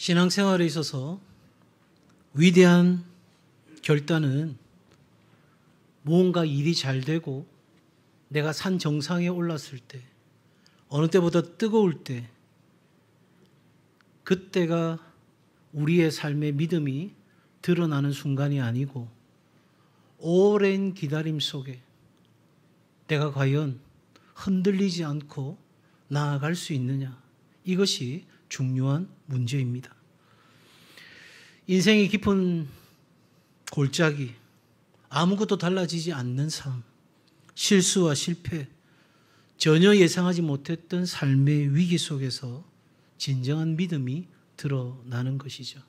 신앙생활에 있어서 위대한 결단은 무언가 일이 잘 되고 내가 산 정상에 올랐을 때, 어느 때보다 뜨거울 때, 그때가 우리의 삶의 믿음이 드러나는 순간이 아니고 오랜 기다림 속에 내가 과연 흔들리지 않고 나아갈 수 있느냐, 이것이 중요한 문제입니다. 인생의 깊은 골짜기, 아무것도 달라지지 않는 삶, 실수와 실패, 전혀 예상하지 못했던 삶의 위기 속에서 진정한 믿음이 드러나는 것이죠.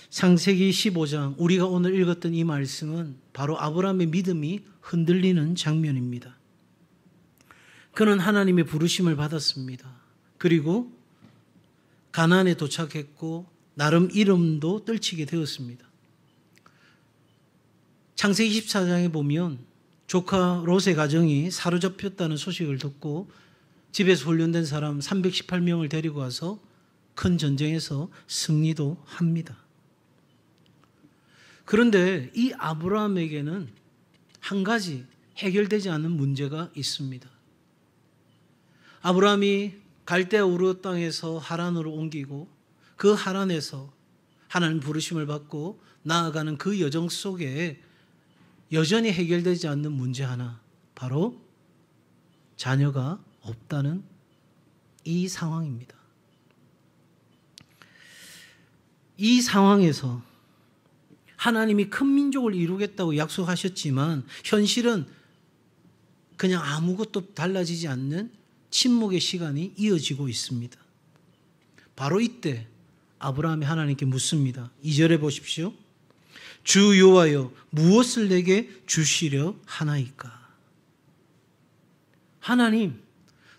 창세기 15장, 우리가 오늘 읽었던 이 말씀은 바로 아브라함의 믿음이 흔들리는 장면입니다. 그는 하나님의 부르심을 받았습니다. 그리고 가나안에 도착했고 나름 이름도 떨치게 되었습니다. 창세기 24장에 보면 조카 롯의 가정이 사로잡혔다는 소식을 듣고 집에서 훈련된 사람 318명을 데리고 와서 큰 전쟁에서 승리도 합니다. 그런데 이 아브라함에게는 한 가지 해결되지 않은 문제가 있습니다. 아브라함이 갈대아 우르 땅에서 하란으로 옮기고 그 하란에서 하나님 부르심을 받고 나아가는 그 여정 속에 여전히 해결되지 않는 문제 하나, 바로 자녀가 없다는 이 상황입니다. 이 상황에서 하나님이 큰 민족을 이루겠다고 약속하셨지만 현실은 그냥 아무것도 달라지지 않는 침묵의 시간이 이어지고 있습니다. 바로 이때 아브라함이 하나님께 묻습니다. 2절에 보십시오. 주 여호와여, 무엇을 내게 주시려 하나이까? 하나님,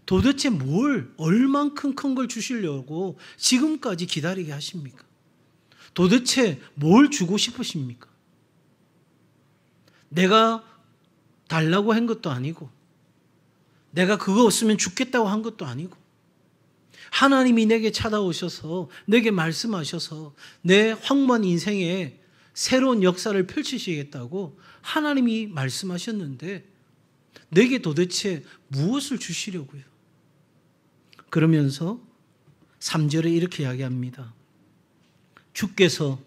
도대체 뭘, 얼만큼 큰 걸 주시려고 지금까지 기다리게 하십니까? 도대체 뭘 주고 싶으십니까? 내가 달라고 한 것도 아니고, 내가 그거 없으면 죽겠다고 한 것도 아니고, 하나님이 내게 찾아오셔서 내게 말씀하셔서 내 황무한 인생에 새로운 역사를 펼치시겠다고 하나님이 말씀하셨는데 내게 도대체 무엇을 주시려고요? 그러면서 3절에 이렇게 이야기합니다. 주께서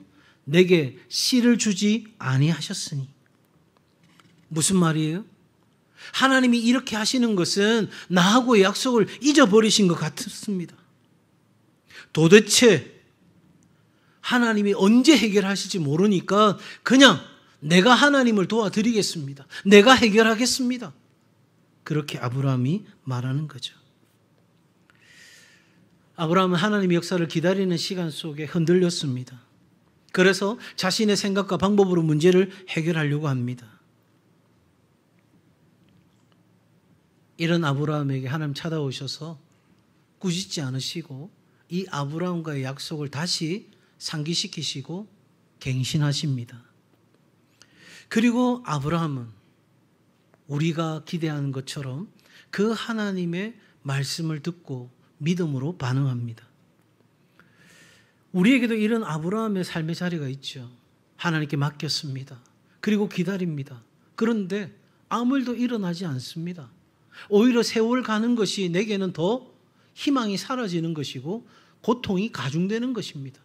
내게 씨를 주지 아니하셨으니. 무슨 말이에요? 하나님이 이렇게 하시는 것은 나하고의 약속을 잊어버리신 것 같습니다. 도대체 하나님이 언제 해결하실지 모르니까 그냥 내가 하나님을 도와드리겠습니다. 내가 해결하겠습니다. 그렇게 아브라함이 말하는 거죠. 아브라함은 하나님의 역사를 기다리는 시간 속에 흔들렸습니다. 그래서 자신의 생각과 방법으로 문제를 해결하려고 합니다. 이런 아브라함에게 하나님 찾아오셔서 꾸짖지 않으시고 이 아브라함과의 약속을 다시 상기시키시고 갱신하십니다. 그리고 아브라함은 우리가 기대하는 것처럼 그 하나님의 말씀을 듣고 믿음으로 반응합니다. 우리에게도 이런 아브라함의 삶의 자리가 있죠. 하나님께 맡겼습니다. 그리고 기다립니다. 그런데 아무 일도 일어나지 않습니다. 오히려 세월 가는 것이 내게는 더 희망이 사라지는 것이고 고통이 가중되는 것입니다.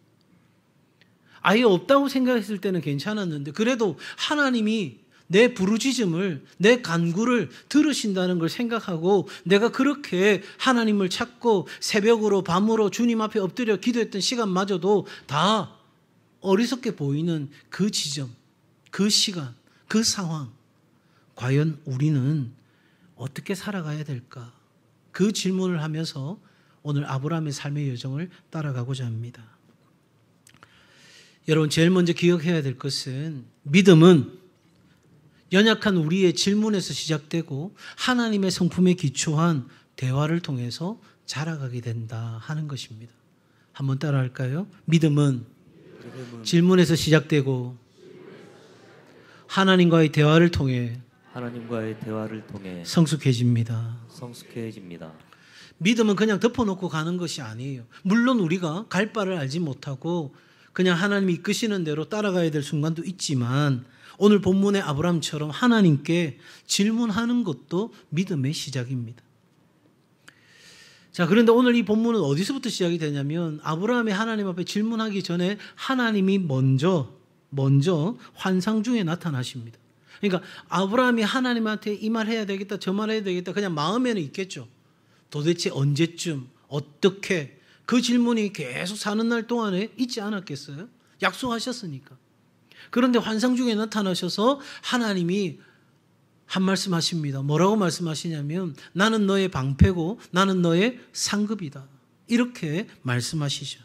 아예 없다고 생각했을 때는 괜찮았는데 그래도 하나님이 내 부르짖음을, 내 간구를 들으신다는 걸 생각하고 내가 그렇게 하나님을 찾고 새벽으로 밤으로 주님 앞에 엎드려 기도했던 시간마저도 다 어리석게 보이는 그 지점, 그 시간, 그 상황, 과연 우리는 어떻게 살아가야 될까? 그 질문을 하면서 오늘 아브라함의 삶의 여정을 따라가고자 합니다. 여러분, 제일 먼저 기억해야 될 것은 믿음은 연약한 우리의 질문에서 시작되고 하나님의 성품에 기초한 대화를 통해서 자라가게 된다 하는 것입니다. 한번 따라할까요? 믿음은 질문에서 시작되고 하나님과의 대화를 통해 성숙해집니다. 믿음은 그냥 덮어놓고 가는 것이 아니에요. 물론 우리가 갈 바를 알지 못하고 그냥 하나님이 이끄시는 대로 따라가야 될 순간도 있지만 오늘 본문의 아브라함처럼 하나님께 질문하는 것도 믿음의 시작입니다. 자, 그런데 오늘 이 본문은 어디서부터 시작이 되냐면 아브라함이 하나님 앞에 질문하기 전에 하나님이 먼저 환상 중에 나타나십니다. 그러니까 아브라함이 하나님한테 이 말 해야 되겠다, 저 말 해야 되겠다 그냥 마음에는 있겠죠. 도대체 언제쯤, 어떻게, 그 질문이 계속 사는 날 동안에 있지 않았겠어요? 약속하셨으니까. 그런데 환상 중에 나타나셔서 하나님이 한 말씀 하십니다. 뭐라고 말씀하시냐면 나는 너의 방패고 나는 너의 상급이다. 이렇게 말씀하시죠.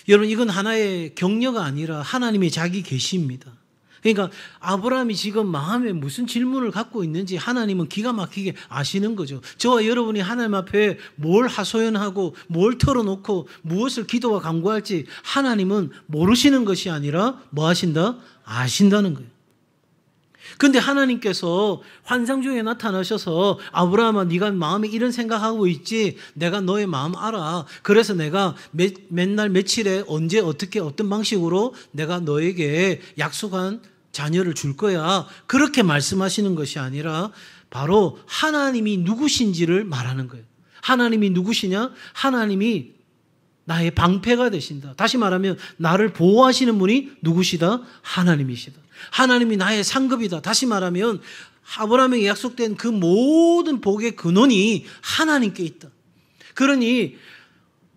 여러분, 이건 하나의 격려가 아니라 하나님의 자기 계시입니다. 그러니까 아브라함이 지금 마음에 무슨 질문을 갖고 있는지 하나님은 기가 막히게 아시는 거죠. 저와 여러분이 하나님 앞에 뭘 하소연하고 뭘 털어놓고 무엇을 기도와 간구할지 하나님은 모르시는 것이 아니라 뭐 하신다? 아신다는 거예요. 그런데 하나님께서 환상 중에 나타나셔서 아브라함아, 네가 마음에 이런 생각하고 있지? 내가 너의 마음 알아. 그래서 내가 맨날 며칠에 언제 어떻게 어떤 방식으로 내가 너에게 약속한 자녀를 줄 거야. 그렇게 말씀하시는 것이 아니라 바로 하나님이 누구신지를 말하는 거예요. 하나님이 누구시냐? 하나님이 나의 방패가 되신다. 다시 말하면 나를 보호하시는 분이 누구시다? 하나님이시다. 하나님이 나의 상급이다. 다시 말하면 아브라함에게 약속된 그 모든 복의 근원이 하나님께 있다. 그러니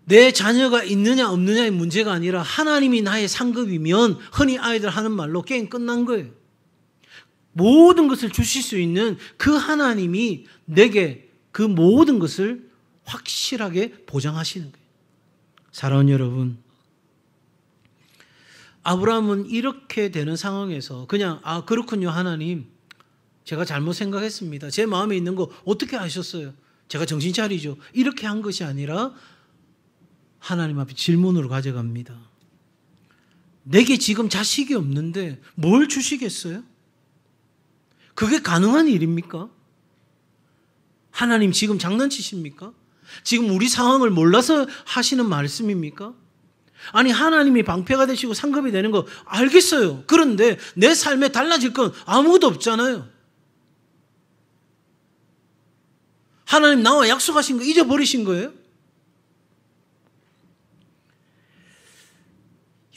내 자녀가 있느냐 없느냐의 문제가 아니라 하나님이 나의 상급이면 흔히 아이들 하는 말로 게임 끝난 거예요. 모든 것을 주실 수 있는 그 하나님이 내게 그 모든 것을 확실하게 보장하시는 거예요. 사랑하는 여러분, 아브라함은 이렇게 되는 상황에서 그냥 그렇군요 하나님, 제가 잘못 생각했습니다. 제 마음에 있는 거 어떻게 아셨어요? 제가 정신 차리죠. 이렇게 한 것이 아니라 하나님 앞에 질문으로 가져갑니다. 내게 지금 자식이 없는데 뭘 주시겠어요? 그게 가능한 일입니까? 하나님 지금 장난치십니까? 지금 우리 상황을 몰라서 하시는 말씀입니까? 아니, 하나님이 방패가 되시고 상급이 되는 거 알겠어요. 그런데 내 삶에 달라질 건 아무것도 없잖아요. 하나님 나와 약속하신 거 잊어버리신 거예요?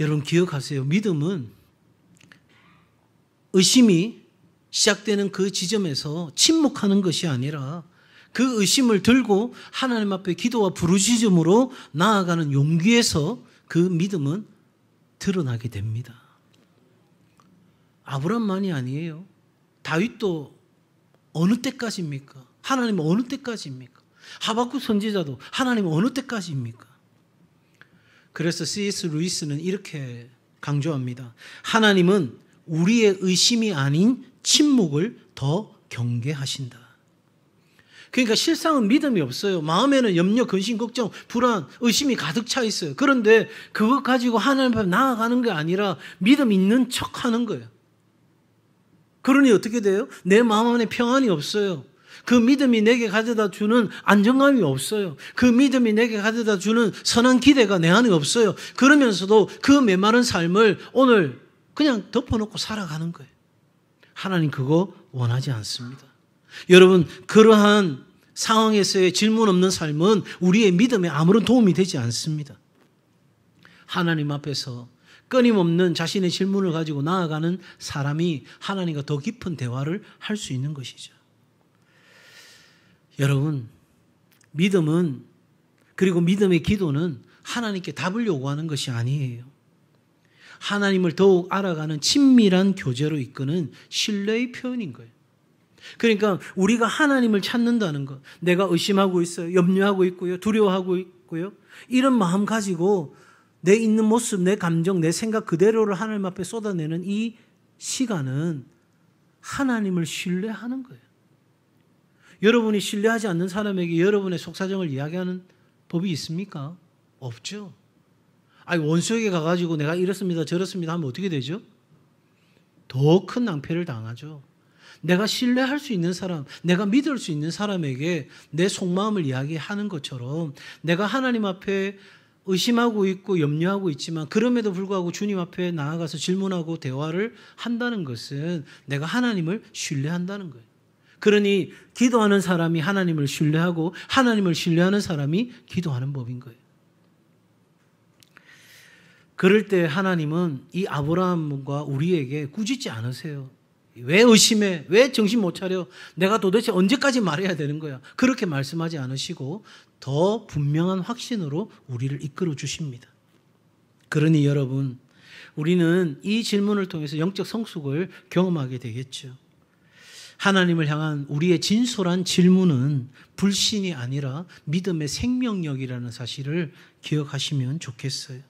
여러분 기억하세요. 믿음은 의심이 시작되는 그 지점에서 침묵하는 것이 아니라 그 의심을 들고 하나님 앞에 기도와 부르짖음으로 나아가는 용기에서 그 믿음은 드러나게 됩니다. 아브라함만이 아니에요. 다윗도 어느 때까지입니까? 하나님은 어느 때까지입니까? 하박국 선지자도 하나님은 어느 때까지입니까? 그래서 C.S. 루이스는 이렇게 강조합니다. 하나님은 우리의 의심이 아닌 침묵을 더 경계하신다. 그러니까 실상은 믿음이 없어요. 마음에는 염려, 근심, 걱정, 불안, 의심이 가득 차 있어요. 그런데 그것 가지고 하나님 앞에 나아가는 게 아니라 믿음 있는 척하는 거예요. 그러니 어떻게 돼요? 내 마음 안에 평안이 없어요. 그 믿음이 내게 가져다 주는 안정감이 없어요. 그 믿음이 내게 가져다 주는 선한 기대가 내 안에 없어요. 그러면서도 그 메마른 삶을 오늘 그냥 덮어놓고 살아가는 거예요. 하나님 그거 원하지 않습니다. 여러분, 그러한 상황에서의 질문 없는 삶은 우리의 믿음에 아무런 도움이 되지 않습니다. 하나님 앞에서 끊임없는 자신의 질문을 가지고 나아가는 사람이 하나님과 더 깊은 대화를 할 수 있는 것이죠. 여러분, 믿음은, 그리고 믿음의 기도는 하나님께 답을 요구하는 것이 아니에요. 하나님을 더욱 알아가는 친밀한 교제로 이끄는 신뢰의 표현인 거예요. 그러니까 우리가 하나님을 찾는다는 것, 내가 의심하고 있어요, 염려하고 있고요, 두려워하고 있고요, 이런 마음 가지고 내 있는 모습, 내 감정, 내 생각 그대로를 하나님 앞에 쏟아내는 이 시간은 하나님을 신뢰하는 거예요. 여러분이 신뢰하지 않는 사람에게 여러분의 속사정을 이야기하는 법이 있습니까? 없죠. 아니, 원수에게 가가지고 내가 이렇습니다 저렇습니다 하면 어떻게 되죠? 더 큰 낭패를 당하죠. 내가 신뢰할 수 있는 사람, 내가 믿을 수 있는 사람에게 내 속마음을 이야기하는 것처럼 내가 하나님 앞에 의심하고 있고 염려하고 있지만 그럼에도 불구하고 주님 앞에 나아가서 질문하고 대화를 한다는 것은 내가 하나님을 신뢰한다는 거예요. 그러니 기도하는 사람이 하나님을 신뢰하고 하나님을 신뢰하는 사람이 기도하는 법인 거예요. 그럴 때 하나님은 이 아브라함과 우리에게 꾸짖지 않으세요. 왜 의심해? 왜 정신 못 차려? 내가 도대체 언제까지 말해야 되는 거야? 그렇게 말씀하지 않으시고 더 분명한 확신으로 우리를 이끌어 주십니다. 그러니 여러분, 우리는 이 질문을 통해서 영적 성숙을 경험하게 되겠죠. 하나님을 향한 우리의 진솔한 질문은 불신이 아니라 믿음의 생명력이라는 사실을 기억하시면 좋겠어요.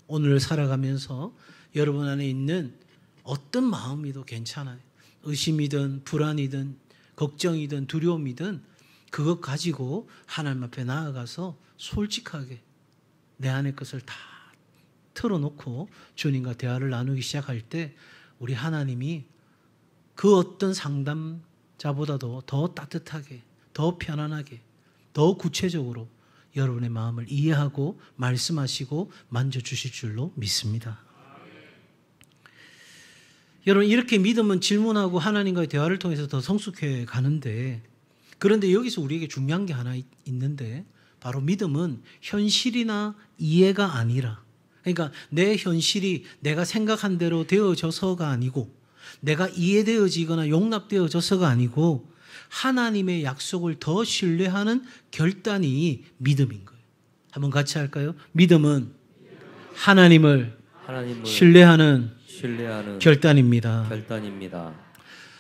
오늘 살아가면서 여러분 안에 있는 어떤 마음이도 괜찮아요. 의심이든 불안이든 걱정이든 두려움이든 그것 가지고 하나님 앞에 나아가서 솔직하게 내 안의 것을 다 털어놓고 주님과 대화를 나누기 시작할 때 우리 하나님이 그 어떤 상담자보다도 더 따뜻하게, 더 편안하게, 더 구체적으로 여러분의 마음을 이해하고 말씀하시고 만져주실 줄로 믿습니다. 여러분, 이렇게 믿음은 질문하고 하나님과의 대화를 통해서 더 성숙해 가는데, 그런데 여기서 우리에게 중요한 게 하나 있는데, 바로 믿음은 현실이나 이해가 아니라, 그러니까 내 현실이 내가 생각한 대로 되어져서가 아니고 내가 이해되어지거나 용납되어져서가 아니고 하나님의 약속을 더 신뢰하는 결단이 믿음인 거예요. 한번 같이 할까요? 믿음은 하나님을 신뢰하는 결단입니다.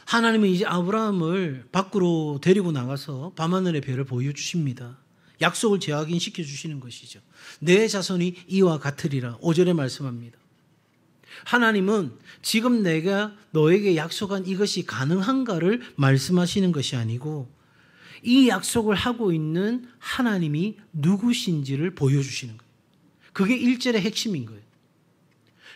하나님은 이제 아브라함을 밖으로 데리고 나가서 밤하늘의 별을 보여주십니다. 약속을 재확인시켜 주시는 것이죠. 내 자손이 이와 같으리라 5절에 말씀합니다. 하나님은 지금 내가 너에게 약속한 이것이 가능한가를 말씀하시는 것이 아니고 이 약속을 하고 있는 하나님이 누구신지를 보여주시는 거예요. 그게 1절의 핵심인 거예요.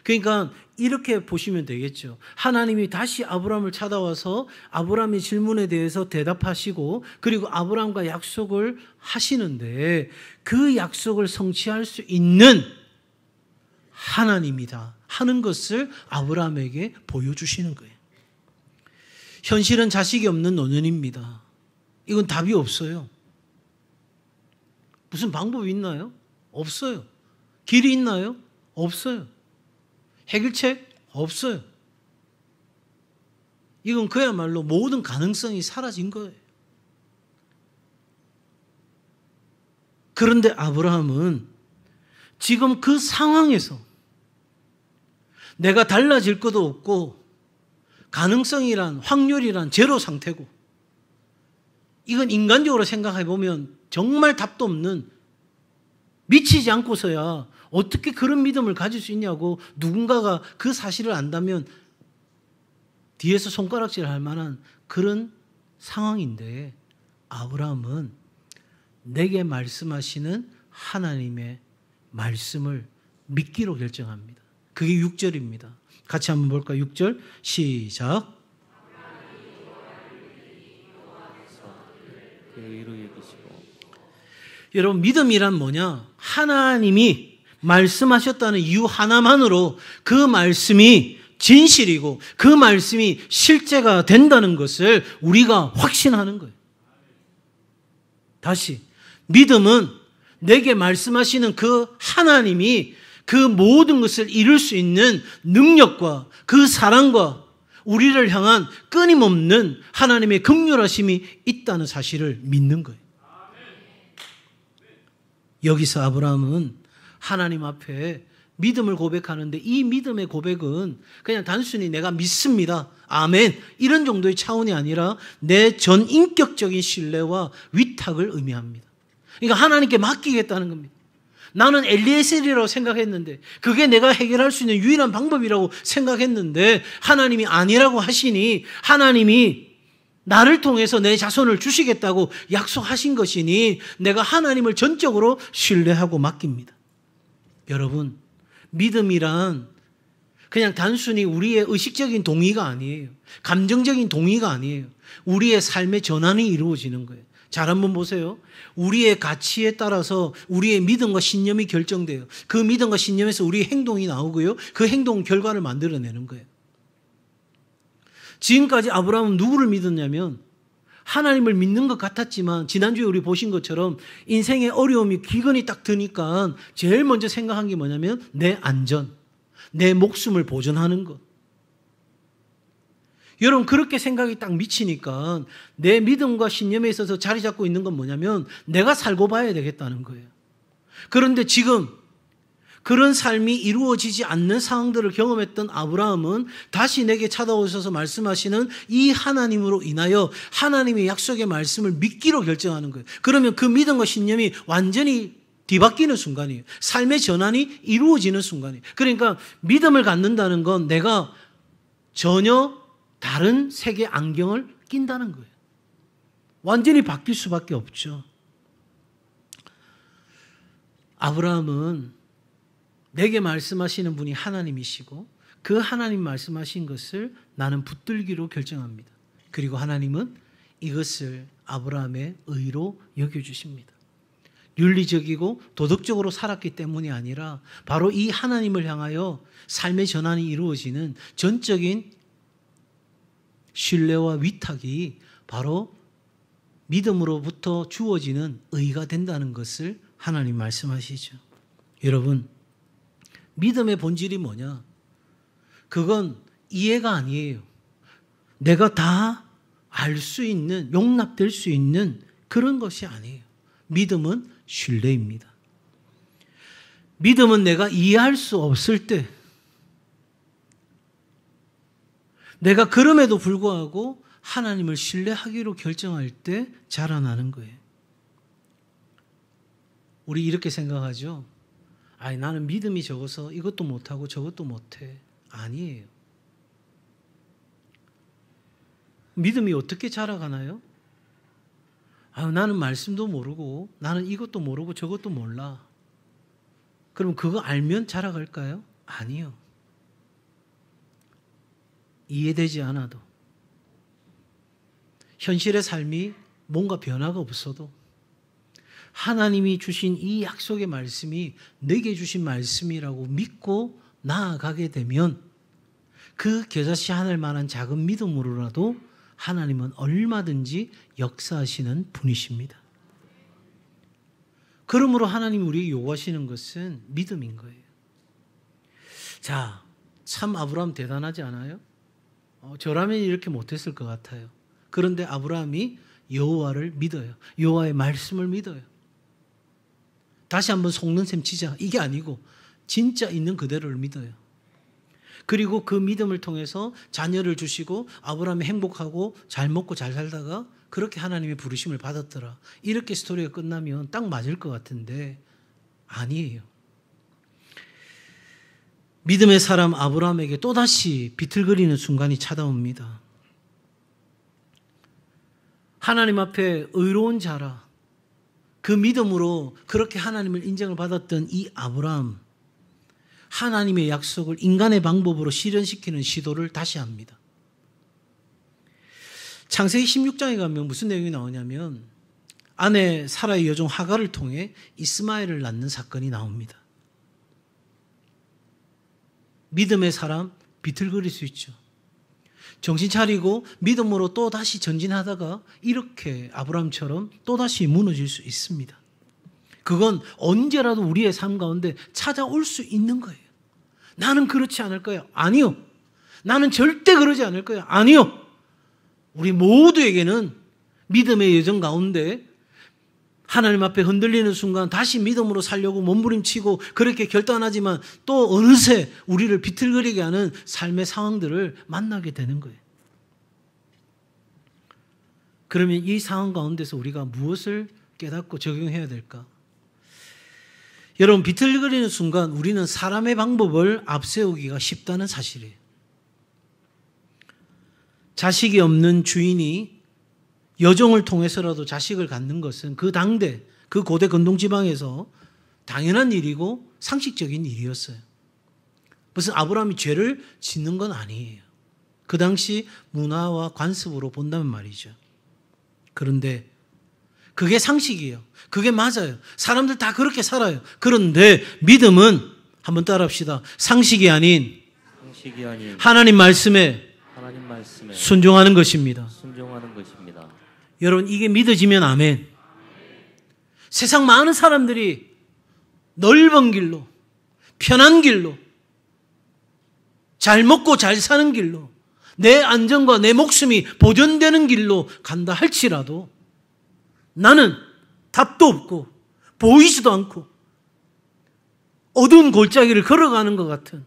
그러니까 이렇게 보시면 되겠죠. 하나님이 다시 아브라함을 찾아와서 아브라함의 질문에 대해서 대답하시고 그리고 아브라함과 약속을 하시는데 그 약속을 성취할 수 있는 하나님이다 하는 것을 아브라함에게 보여주시는 거예요. 현실은 자식이 없는 노년입니다. 이건 답이 없어요. 무슨 방법이 있나요? 없어요. 길이 있나요? 없어요. 해결책? 없어요. 이건 그야말로 모든 가능성이 사라진 거예요. 그런데 아브라함은 지금 그 상황에서 내가 달라질 것도 없고 가능성이란 확률이란 제로 상태고 이건 인간적으로 생각해 보면 정말 답도 없는 미치지 않고서야 어떻게 그런 믿음을 가질 수 있냐고 누군가가 그 사실을 안다면 뒤에서 손가락질 할 만한 그런 상황인데 아브라함은 내게 말씀하시는 하나님의 말씀을 믿기로 결정합니다. 그게 6절입니다. 같이 한번 볼까요? 6절 시작. 여러분, 믿음이란 뭐냐? 하나님이 말씀하셨다는 이유 하나만으로 그 말씀이 진실이고 그 말씀이 실제가 된다는 것을 우리가 확신하는 거예요. 다시, 믿음은 내게 말씀하시는 그 하나님이 그 모든 것을 이룰 수 있는 능력과 그 사랑과 우리를 향한 끊임없는 하나님의 긍휼하심이 있다는 사실을 믿는 거예요. 여기서 아브라함은 하나님 앞에 믿음을 고백하는데 이 믿음의 고백은 그냥 단순히 내가 믿습니다. 아멘. 이런 정도의 차원이 아니라 내 전 인격적인 신뢰와 위탁을 의미합니다. 그러니까 하나님께 맡기겠다는 겁니다. 나는 엘리에셀이라고 생각했는데 그게 내가 해결할 수 있는 유일한 방법이라고 생각했는데 하나님이 아니라고 하시니 하나님이 나를 통해서 내 자손을 주시겠다고 약속하신 것이니 내가 하나님을 전적으로 신뢰하고 맡깁니다. 여러분, 믿음이란 그냥 단순히 우리의 의식적인 동의가 아니에요. 감정적인 동의가 아니에요. 우리의 삶의 전환이 이루어지는 거예요. 잘 한번 보세요. 우리의 가치에 따라서 우리의 믿음과 신념이 결정돼요. 그 믿음과 신념에서 우리의 행동이 나오고요. 그 행동 결과를 만들어내는 거예요. 지금까지 아브라함은 누구를 믿었냐면 하나님을 믿는 것 같았지만 지난주에 우리 보신 것처럼 인생의 어려움이 기근이 딱 드니까 제일 먼저 생각한 게 뭐냐면 내 안전, 내 목숨을 보존하는 것. 여러분 그렇게 생각이 딱 미치니까 내 믿음과 신념에 있어서 자리 잡고 있는 건 뭐냐면 내가 살고 봐야 되겠다는 거예요. 그런데 지금 그런 삶이 이루어지지 않는 상황들을 경험했던 아브라함은 다시 내게 찾아오셔서 말씀하시는 이 하나님으로 인하여 하나님의 약속의 말씀을 믿기로 결정하는 거예요. 그러면 그 믿음과 신념이 완전히 뒤바뀌는 순간이에요. 삶의 전환이 이루어지는 순간이에요. 그러니까 믿음을 갖는다는 건 내가 전혀 다른 세계 안경을 낀다는 거예요. 완전히 바뀔 수밖에 없죠. 아브라함은 내게 말씀하시는 분이 하나님이시고 그 하나님 말씀하신 것을 나는 붙들기로 결정합니다. 그리고 하나님은 이것을 아브라함의 의로 여겨주십니다. 윤리적이고 도덕적으로 살았기 때문이 아니라 바로 이 하나님을 향하여 삶의 전환이 이루어지는 전적인 신뢰와 위탁이 바로 믿음으로부터 주어지는 의가 된다는 것을 하나님 말씀하시죠. 여러분, 믿음의 본질이 뭐냐? 그건 이해가 아니에요. 내가 다 알 수 있는, 용납될 수 있는 그런 것이 아니에요. 믿음은 신뢰입니다. 믿음은 내가 이해할 수 없을 때, 내가 그럼에도 불구하고 하나님을 신뢰하기로 결정할 때 자라나는 거예요. 우리 이렇게 생각하죠. 아니, 나는 믿음이 적어서 이것도 못하고 저것도 못해. 아니에요. 믿음이 어떻게 자라가나요? 나는 말씀도 모르고 나는 이것도 모르고 저것도 몰라. 그럼 그거 알면 자라갈까요? 아니요. 이해되지 않아도 현실의 삶이 뭔가 변화가 없어도 하나님이 주신 이 약속의 말씀이 내게 주신 말씀이라고 믿고 나아가게 되면 그 겨자씨 하늘 만한 작은 믿음으로라도 하나님은 얼마든지 역사하시는 분이십니다. 그러므로 하나님이 우리에게 요구하시는 것은 믿음인 거예요. 자, 참 아브라함 대단하지 않아요? 저라면 이렇게 못했을 것 같아요. 그런데 아브라함이 여호와를 믿어요. 여호와의 말씀을 믿어요. 다시 한번 속는 셈 치자. 이게 아니고 진짜 있는 그대로를 믿어요. 그리고 그 믿음을 통해서 자녀를 주시고 아브라함이 행복하고 잘 먹고 잘 살다가 그렇게 하나님의 부르심을 받았더라. 이렇게 스토리가 끝나면 딱 맞을 것 같은데 아니에요. 믿음의 사람 아브라함에게 또다시 비틀거리는 순간이 찾아옵니다. 하나님 앞에 의로운 자라 그 믿음으로 그렇게 하나님을 인정을 받았던 이 아브라함, 하나님의 약속을 인간의 방법으로 실현시키는 시도를 다시 합니다. 창세기 16장에 가면 무슨 내용이 나오냐면 아내 사라의 여종 하갈을 통해 이스마엘을 낳는 사건이 나옵니다. 믿음의 사람 비틀거릴 수 있죠. 정신 차리고 믿음으로 또 다시 전진하다가 이렇게 아브라함처럼 또 다시 무너질 수 있습니다. 그건 언제라도 우리의 삶 가운데 찾아올 수 있는 거예요. 나는 그렇지 않을 거예요. 아니요. 나는 절대 그러지 않을 거예요. 아니요. 우리 모두에게는 믿음의 여정 가운데 하나님 앞에 흔들리는 순간 다시 믿음으로 살려고 몸부림치고 그렇게 결단하지만 또 어느새 우리를 비틀거리게 하는 삶의 상황들을 만나게 되는 거예요. 그러면 이 상황 가운데서 우리가 무엇을 깨닫고 적용해야 될까? 여러분, 비틀거리는 순간 우리는 사람의 방법을 앞세우기가 쉽다는 사실이에요. 자식이 없는 주인이 여종을 통해서라도 자식을 갖는 것은 그 당대, 그 고대 근동지방에서 당연한 일이고 상식적인 일이었어요. 무슨 아브라함이 죄를 짓는 건 아니에요. 그 당시 문화와 관습으로 본다면 말이죠. 그런데 그게 상식이에요. 그게 맞아요. 사람들 다 그렇게 살아요. 그런데 믿음은 한번 따라합시다. 상식이 아닌 하나님 말씀에 순종하는 것입니다. 여러분, 이게 믿어지면 아멘. 세상 많은 사람들이 넓은 길로, 편한 길로, 잘 먹고 잘 사는 길로, 내 안전과 내 목숨이 보존되는 길로 간다 할지라도 나는 답도 없고 보이지도 않고 어두운 골짜기를 걸어가는 것 같은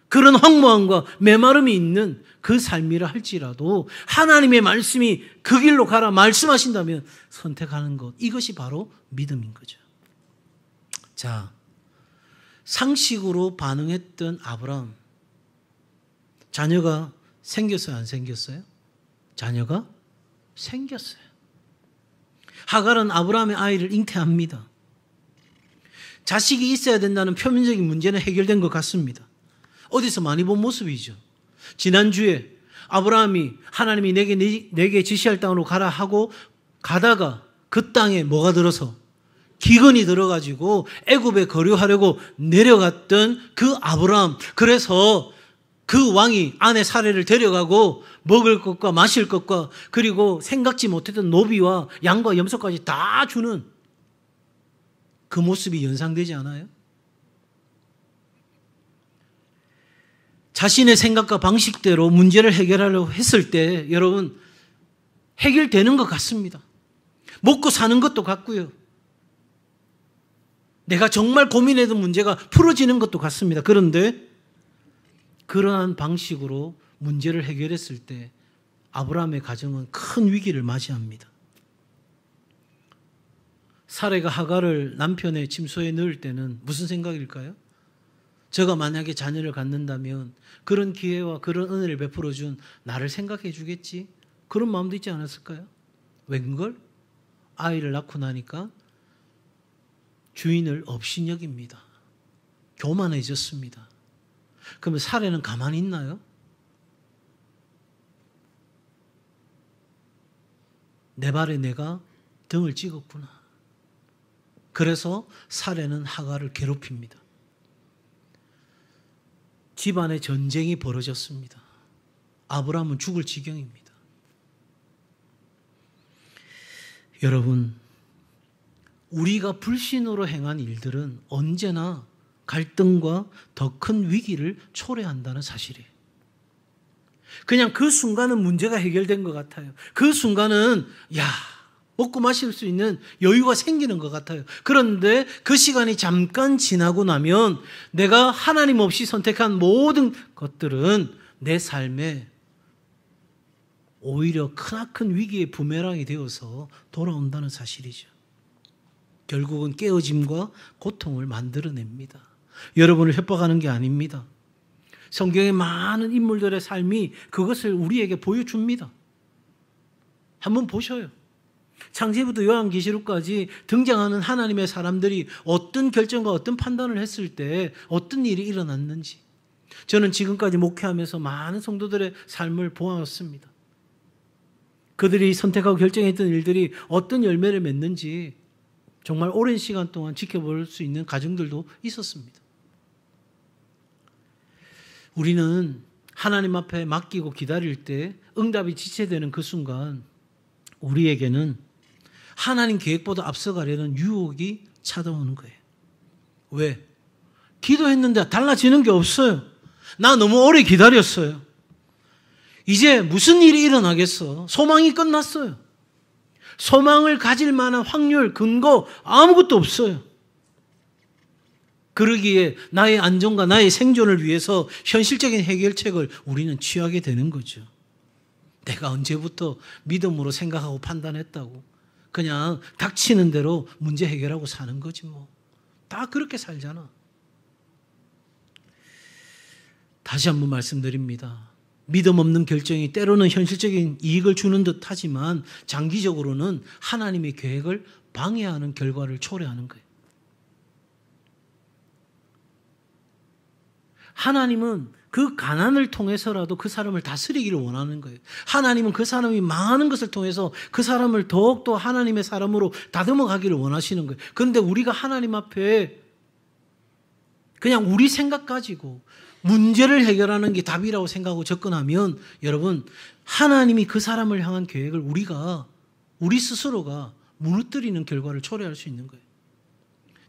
그런 황무함과 메마름이 있는 그 삶이라 할지라도 하나님의 말씀이 그 길로 가라 말씀하신다면 선택하는 것, 이것이 바로 믿음인 거죠. 자, 상식으로 반응했던 아브라함, 자녀가 생겼어요, 안 생겼어요? 자녀가 생겼어요. 하갈은 아브라함의 아이를 잉태합니다. 자식이 있어야 된다는 표면적인 문제는 해결된 것 같습니다. 어디서 많이 본 모습이죠. 지난주에 아브라함이 하나님이 내게 지시할 땅으로 가라 하고 가다가 그 땅에 뭐가 들어서 기근이 들어가지고 애굽에 거류하려고 내려갔던 그 아브라함, 그래서 그 왕이 아내 사례를 데려가고 먹을 것과 마실 것과 그리고 생각지 못했던 노비와 양과 염소까지 다 주는 그 모습이 연상되지 않아요? 자신의 생각과 방식대로 문제를 해결하려고 했을 때 여러분 해결되는 것 같습니다. 먹고 사는 것도 같고요. 내가 정말 고민했던 문제가 풀어지는 것도 같습니다. 그런데 그러한 방식으로 문제를 해결했을 때 아브라함의 가정은 큰 위기를 맞이합니다. 사레가 하갈을 남편의 침소에 넣을 때는 무슨 생각일까요? 제가 만약에 자녀를 갖는다면 그런 기회와 그런 은혜를 베풀어 준 나를 생각해 주겠지? 그런 마음도 있지 않았을까요? 웬걸? 아이를 낳고 나니까 주인을 업신여깁니다. 교만해졌습니다. 그러면 사례는 가만히 있나요? 내 발에 내가 등을 찍었구나. 그래서 사례는 하갈을 괴롭힙니다. 집안에 전쟁이 벌어졌습니다. 아브라함은 죽을 지경입니다. 여러분, 우리가 불신으로 행한 일들은 언제나 갈등과 더 큰 위기를 초래한다는 사실이에요. 그냥 그 순간은 문제가 해결된 것 같아요. 그 순간은 먹고 마실 수 있는 여유가 생기는 것 같아요. 그런데 그 시간이 잠깐 지나고 나면 내가 하나님 없이 선택한 모든 것들은 내 삶에 오히려 크나큰 위기의 부메랑이 되어서 돌아온다는 사실이죠. 결국은 깨어짐과 고통을 만들어냅니다. 여러분을 협박하는 게 아닙니다. 성경의 많은 인물들의 삶이 그것을 우리에게 보여줍니다. 한번 보셔요. 창세기부터 요한계시록까지 등장하는 하나님의 사람들이 어떤 결정과 어떤 판단을 했을 때 어떤 일이 일어났는지, 저는 지금까지 목회하면서 많은 성도들의 삶을 보았습니다. 그들이 선택하고 결정했던 일들이 어떤 열매를 맺는지 정말 오랜 시간 동안 지켜볼 수 있는 가정들도 있었습니다. 우리는 하나님 앞에 맡기고 기다릴 때 응답이 지체되는 그 순간 우리에게는 하나님 계획보다 앞서가려는 유혹이 찾아오는 거예요. 왜? 기도했는데 달라지는 게 없어요. 나 너무 오래 기다렸어요. 이제 무슨 일이 일어나겠어? 소망이 끝났어요. 소망을 가질 만한 확률, 근거 아무것도 없어요. 그러기에 나의 안전과 나의 생존을 위해서 현실적인 해결책을 우리는 취하게 되는 거죠. 내가 언제부터 믿음으로 생각하고 판단했다고. 그냥 닥치는 대로 문제 해결하고 사는 거지 뭐. 다 그렇게 살잖아. 다시 한번 말씀드립니다. 믿음 없는 결정이 때로는 현실적인 이익을 주는 듯 하지만 장기적으로는 하나님의 계획을 방해하는 결과를 초래하는 거예요. 하나님은 그 가난을 통해서라도 그 사람을 다스리기를 원하는 거예요. 하나님은 그 사람이 망하는 것을 통해서 그 사람을 더욱더 하나님의 사람으로 다듬어 가기를 원하시는 거예요. 그런데 우리가 하나님 앞에 그냥 우리 생각 가지고 문제를 해결하는 게 답이라고 생각하고 접근하면 여러분, 하나님이 그 사람을 향한 계획을 우리 스스로가 무너뜨리는 결과를 초래할 수 있는 거예요.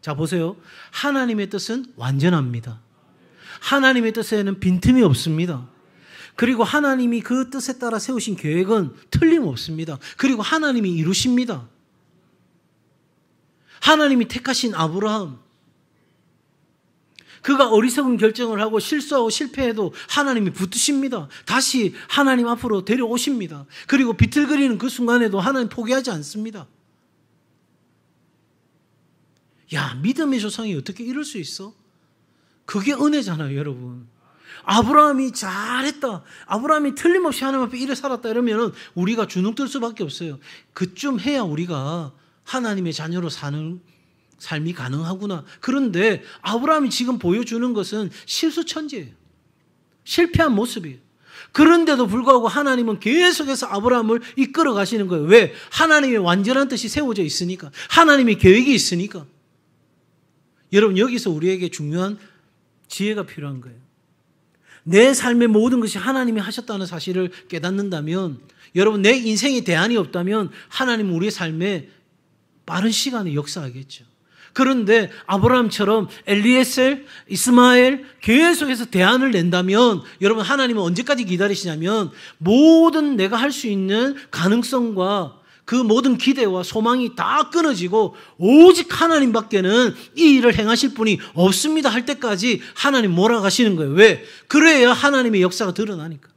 자, 보세요. 하나님의 뜻은 완전합니다. 하나님의 뜻에는 빈틈이 없습니다. 그리고 하나님이 그 뜻에 따라 세우신 계획은 틀림없습니다. 그리고 하나님이 이루십니다. 하나님이 택하신 아브라함, 그가 어리석은 결정을 하고 실수하고 실패해도 하나님이 붙드십니다. 다시 하나님 앞으로 데려오십니다. 그리고 비틀거리는 그 순간에도 하나님 포기하지 않습니다. 야, 믿음의 조상이 어떻게 이럴 수 있어? 그게 은혜잖아요, 여러분. 아브라함이 잘했다. 아브라함이 틀림없이 하나님 앞에 이래 살았다. 이러면 우리가 주눅들 수밖에 없어요. 그쯤 해야 우리가 하나님의 자녀로 사는 삶이 가능하구나. 그런데 아브라함이 지금 보여주는 것은 실수천재예요. 실패한 모습이에요. 그런데도 불구하고 하나님은 계속해서 아브라함을 이끌어 가시는 거예요. 왜? 하나님의 완전한 뜻이 세워져 있으니까. 하나님의 계획이 있으니까. 여러분, 여기서 우리에게 중요한 지혜가 필요한 거예요. 내 삶의 모든 것이 하나님이 하셨다는 사실을 깨닫는다면, 여러분, 내 인생에 대안이 없다면 하나님은 우리의 삶에 빠른 시간에 역사하겠죠. 그런데 아브라함처럼 엘리에셀, 이스마엘 계속해서 대안을 낸다면 여러분, 하나님은 언제까지 기다리시냐면 모든 내가 할 수 있는 가능성과 그 모든 기대와 소망이 다 끊어지고 오직 하나님밖에는 이 일을 행하실 분이 없습니다 할 때까지 하나님 몰아가시는 거예요. 왜? 그래야 하나님의 역사가 드러나니까.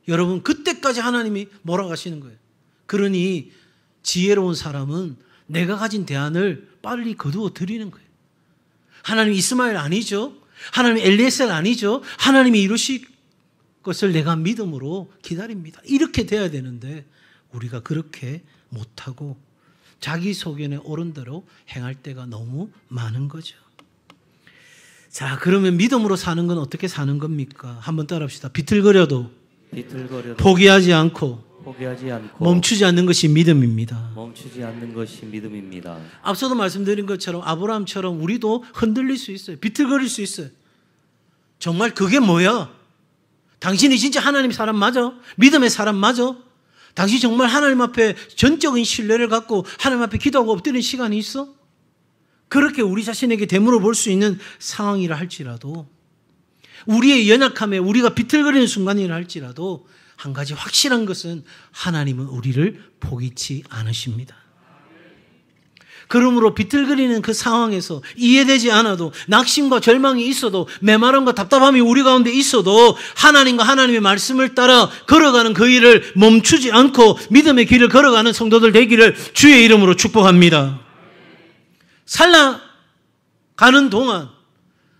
여러분, 그때까지 하나님이 몰아가시는 거예요. 그러니 지혜로운 사람은 내가 가진 대안을 빨리 거두어 드리는 거예요. 하나님 이스마엘 아니죠. 하나님 엘리에셀 아니죠. 하나님이 이루실 것을 내가 믿음으로 기다립니다. 이렇게 돼야 되는데 우리가 그렇게 못하고 자기 소견에 옳은 대로 행할 때가 너무 많은 거죠. 자, 그러면 믿음으로 사는 건 어떻게 사는 겁니까? 한번 따라합시다. 비틀거려도 포기하지 않고 멈추지 않는 것이 믿음입니다. 멈추지 않는 것이 믿음입니다. 앞서도 말씀드린 것처럼 아브라함처럼 우리도 흔들릴 수 있어요. 비틀거릴 수 있어요. 정말 그게 뭐야? 당신이 진짜 하나님 사람 맞아? 믿음의 사람 맞아? 당신 정말 하나님 앞에 전적인 신뢰를 갖고 하나님 앞에 기도하고 엎드리는 시간이 있어? 그렇게 우리 자신에게 되물어 볼 수 있는 상황이라 할지라도, 우리의 연약함에 우리가 비틀거리는 순간이라 할지라도 한 가지 확실한 것은 하나님은 우리를 포기치 않으십니다. 그러므로 비틀거리는 그 상황에서 이해되지 않아도, 낙심과 절망이 있어도, 메마름과 답답함이 우리 가운데 있어도 하나님과 하나님의 말씀을 따라 걸어가는 그 일을 멈추지 않고 믿음의 길을 걸어가는 성도들 되기를 주의 이름으로 축복합니다. 살아가는 동안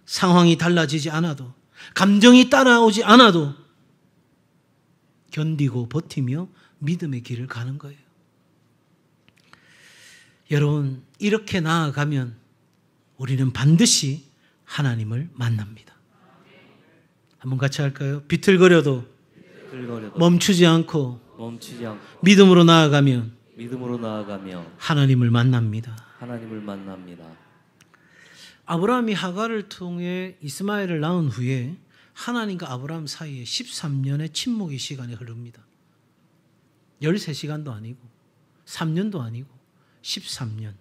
상황이 달라지지 않아도, 감정이 따라오지 않아도 견디고 버티며 믿음의 길을 가는 거예요. 여러분, 이렇게 나아가면 우리는 반드시 하나님을 만납니다. 한번 같이 할까요? 비틀거려도 멈추지 않고 믿음으로 나아가면 하나님을 만납니다. 아브라함이 하갈을 통해 이스마엘을 낳은 후에 하나님과 아브라함 사이에 13년의 침묵의 시간이 흐릅니다. 13시간도 아니고 3년도 아니고 13년.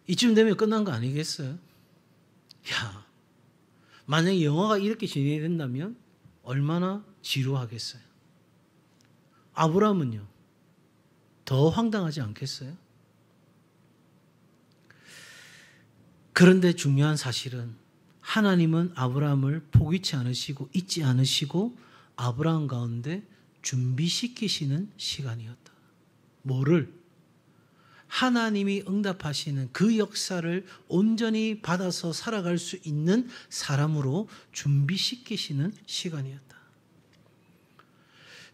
이쯤 되면 끝난 거 아니겠어요? 야, 만약에 영화가 이렇게 진행된다면 얼마나 지루하겠어요? 아브라함은요, 더 황당하지 않겠어요? 그런데 중요한 사실은 하나님은 아브라함을 포기치 않으시고 잊지 않으시고 아브라함 가운데 준비시키시는 시간이었다. 뭐를? 하나님이 응답하시는 그 역사를 온전히 받아서 살아갈 수 있는 사람으로 준비시키시는 시간이었다.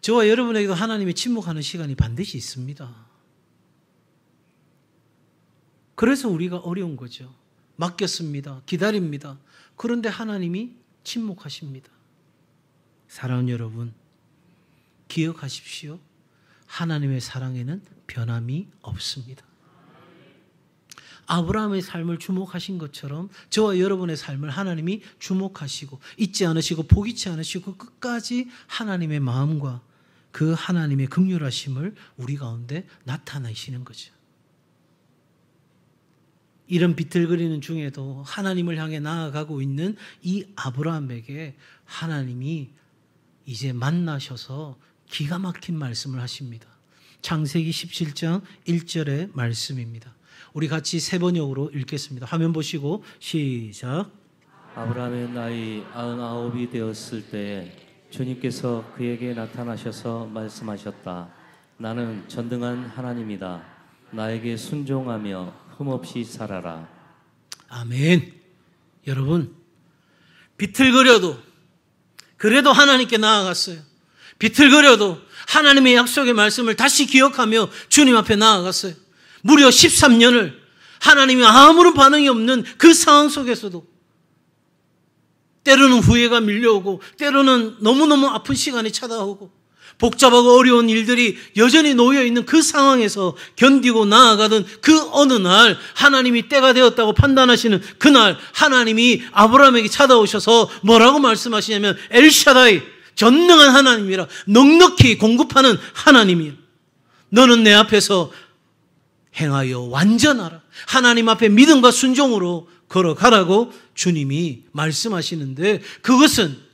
저와 여러분에게도 하나님이 침묵하는 시간이 반드시 있습니다. 그래서 우리가 어려운 거죠. 맡겼습니다. 기다립니다. 그런데 하나님이 침묵하십니다. 사랑하는 여러분, 기억하십시오. 하나님의 사랑에는 변함이 없습니다. 아브라함의 삶을 주목하신 것처럼 저와 여러분의 삶을 하나님이 주목하시고 잊지 않으시고 포기치 않으시고 끝까지 하나님의 마음과 그 하나님의 긍휼하심을 우리 가운데 나타내시는 거죠. 이런 비틀거리는 중에도 하나님을 향해 나아가고 있는 이 아브라함에게 하나님이 이제 만나셔서 기가 막힌 말씀을 하십니다. 창세기 17장 1절의 말씀입니다. 우리 같이 세 번역으로 읽겠습니다. 화면 보시고 시작. 아브라함의 나이 99이 되었을 때에 주님께서 그에게 나타나셔서 말씀하셨다. 나는 전능한 하나님이다. 나에게 순종하며 흠없이 살아라. 아멘. 여러분, 비틀거려도 그래도 하나님께 나아갔어요. 비틀거려도 하나님의 약속의 말씀을 다시 기억하며 주님 앞에 나아갔어요. 무려 13년을 하나님이 아무런 반응이 없는 그 상황 속에서도 때로는 후회가 밀려오고 때로는 너무너무 아픈 시간이 찾아오고 복잡하고 어려운 일들이 여전히 놓여있는 그 상황에서 견디고 나아가던 그 어느 날 하나님이 때가 되었다고 판단하시는 그날 하나님이 아브라함에게 찾아오셔서 뭐라고 말씀하시냐면 엘샤다이, 전능한 하나님이라, 넉넉히 공급하는 하나님이야. 너는 내 앞에서 행하여 완전하라. 하나님 앞에 믿음과 순종으로 걸어가라고 주님이 말씀하시는데, 그것은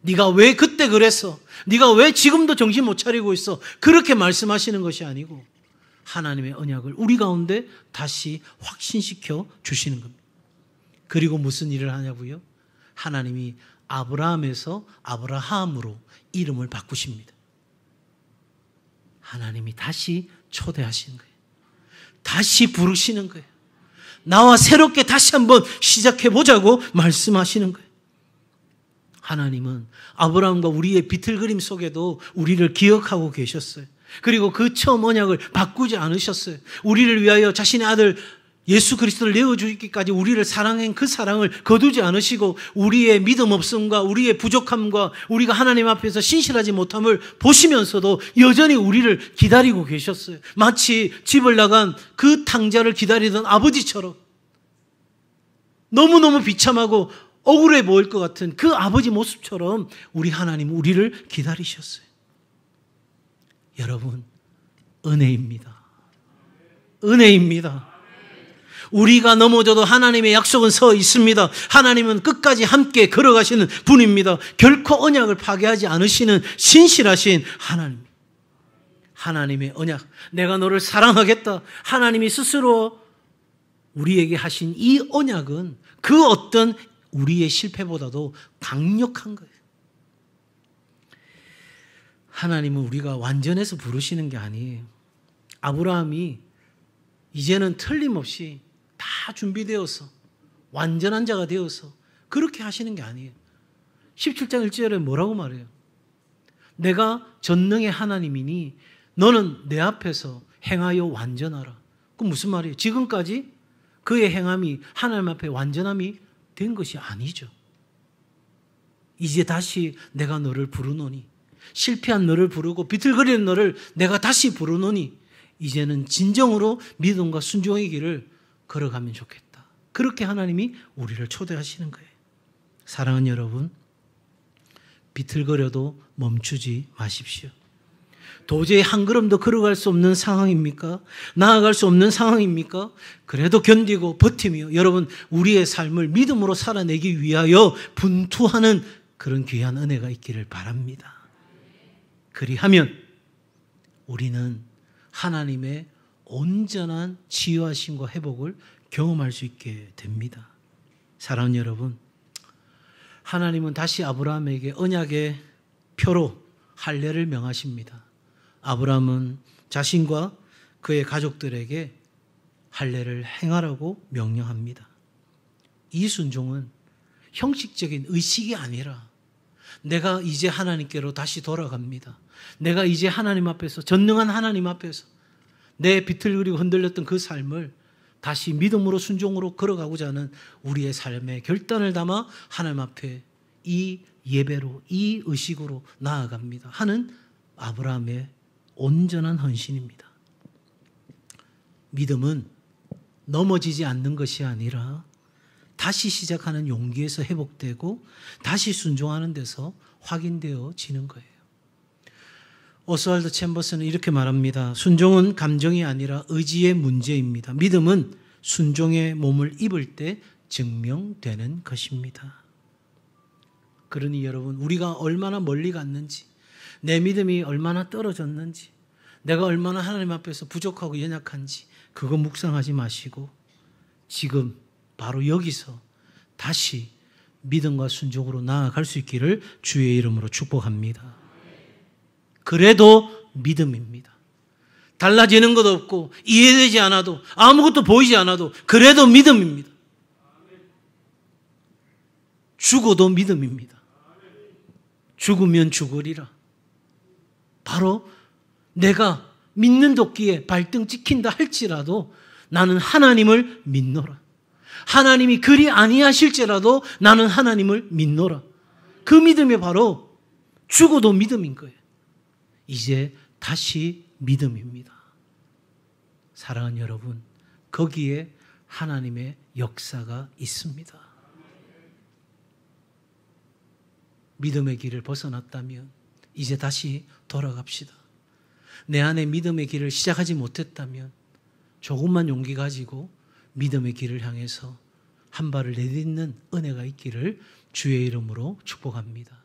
네가 왜 그때 그랬어? 네가 왜 지금도 정신 못 차리고 있어? 그렇게 말씀하시는 것이 아니고 하나님의 언약을 우리 가운데 다시 확신시켜 주시는 겁니다. 그리고 무슨 일을 하냐고요? 하나님이 아브라함에서 아브라함으로 이름을 바꾸십니다. 하나님이 다시 초대하시는 거예요. 다시 부르시는 거예요. 나와 새롭게 다시 한번 시작해보자고 말씀하시는 거예요. 하나님은 아브라함과 우리의 비틀거림 속에도 우리를 기억하고 계셨어요. 그리고 그 처음 언약을 바꾸지 않으셨어요. 우리를 위하여 자신의 아들 예수 그리스도를 내어주기까지 우리를 사랑한 그 사랑을 거두지 않으시고 우리의 믿음 없음과 우리의 부족함과 우리가 하나님 앞에서 신실하지 못함을 보시면서도 여전히 우리를 기다리고 계셨어요. 마치 집을 나간 그 탕자를 기다리던 아버지처럼 너무너무 비참하고 억울해 보일 것 같은 그 아버지 모습처럼 우리 하나님 우리를 기다리셨어요. 여러분, 은혜입니다. 은혜입니다. 우리가 넘어져도 하나님의 약속은 서 있습니다. 하나님은 끝까지 함께 걸어가시는 분입니다. 결코 언약을 파괴하지 않으시는 신실하신 하나님. 하나님의 언약, 내가 너를 사랑하겠다. 하나님이 스스로 우리에게 하신 이 언약은 그 어떤 우리의 실패보다도 강력한 거예요. 하나님은 우리가 완전해서 부르시는 게 아니에요. 아브라함이 이제는 틀림없이 다 준비되어서 완전한 자가 되어서 그렇게 하시는 게 아니에요. 17장 1절에 뭐라고 말해요? 내가 전능의 하나님이니 너는 내 앞에서 행하여 완전하라. 그럼 무슨 말이에요? 지금까지 그의 행함이 하나님 앞에 완전함이 된 것이 아니죠. 이제 다시 내가 너를 부르노니, 실패한 너를 부르고 비틀거리는 너를 내가 다시 부르노니 이제는 진정으로 믿음과 순종의 길을 걸어가면 좋겠다. 그렇게 하나님이 우리를 초대하시는 거예요. 사랑하는 여러분, 비틀거려도 멈추지 마십시오. 도저히 한 걸음도 걸어갈 수 없는 상황입니까? 나아갈 수 없는 상황입니까? 그래도 견디고 버티며 여러분 우리의 삶을 믿음으로 살아내기 위하여 분투하는 그런 귀한 은혜가 있기를 바랍니다. 그리하면 우리는 하나님의 온전한 치유하심과 회복을 경험할 수 있게 됩니다. 사랑하는 여러분, 하나님은 다시 아브라함에게 언약의 표로 할례를 명하십니다. 아브라함은 자신과 그의 가족들에게 할례를 행하라고 명령합니다. 이 순종은 형식적인 의식이 아니라 내가 이제 하나님께로 다시 돌아갑니다. 내가 이제 하나님 앞에서, 전능한 하나님 앞에서 내 비틀거리고 흔들렸던 그 삶을 다시 믿음으로 순종으로 걸어가고자 하는 우리의 삶의 결단을 담아 하나님 앞에 이 예배로, 이 의식으로 나아갑니다 하는 아브라함의 온전한 헌신입니다. 믿음은 넘어지지 않는 것이 아니라 다시 시작하는 용기에서 회복되고 다시 순종하는 데서 확인되어지는 거예요. 오스왈드 챔버스는 이렇게 말합니다. 순종은 감정이 아니라 의지의 문제입니다. 믿음은 순종의 몸을 입을 때 증명되는 것입니다. 그러니 여러분, 우리가 얼마나 멀리 갔는지, 내 믿음이 얼마나 떨어졌는지, 내가 얼마나 하나님 앞에서 부족하고 연약한지 그거 묵상하지 마시고 지금 바로 여기서 다시 믿음과 순종으로 나아갈 수 있기를 주의 이름으로 축복합니다. 그래도 믿음입니다. 달라지는 것도 없고 이해되지 않아도 아무것도 보이지 않아도 그래도 믿음입니다. 죽어도 믿음입니다. 죽으면 죽으리라. 바로 내가 믿는 도끼에 발등 찍힌다 할지라도 나는 하나님을 믿노라. 하나님이 그리 아니하실지라도 나는 하나님을 믿노라. 그 믿음이 바로 죽어도 믿음인 거예요. 이제 다시 믿음입니다. 사랑하는 여러분, 거기에 하나님의 역사가 있습니다. 믿음의 길을 벗어났다면 이제 다시 돌아갑시다. 내 안에 믿음의 길을 시작하지 못했다면 조금만 용기 가지고 믿음의 길을 향해서 한 발을 내딛는 은혜가 있기를 주의 이름으로 축복합니다.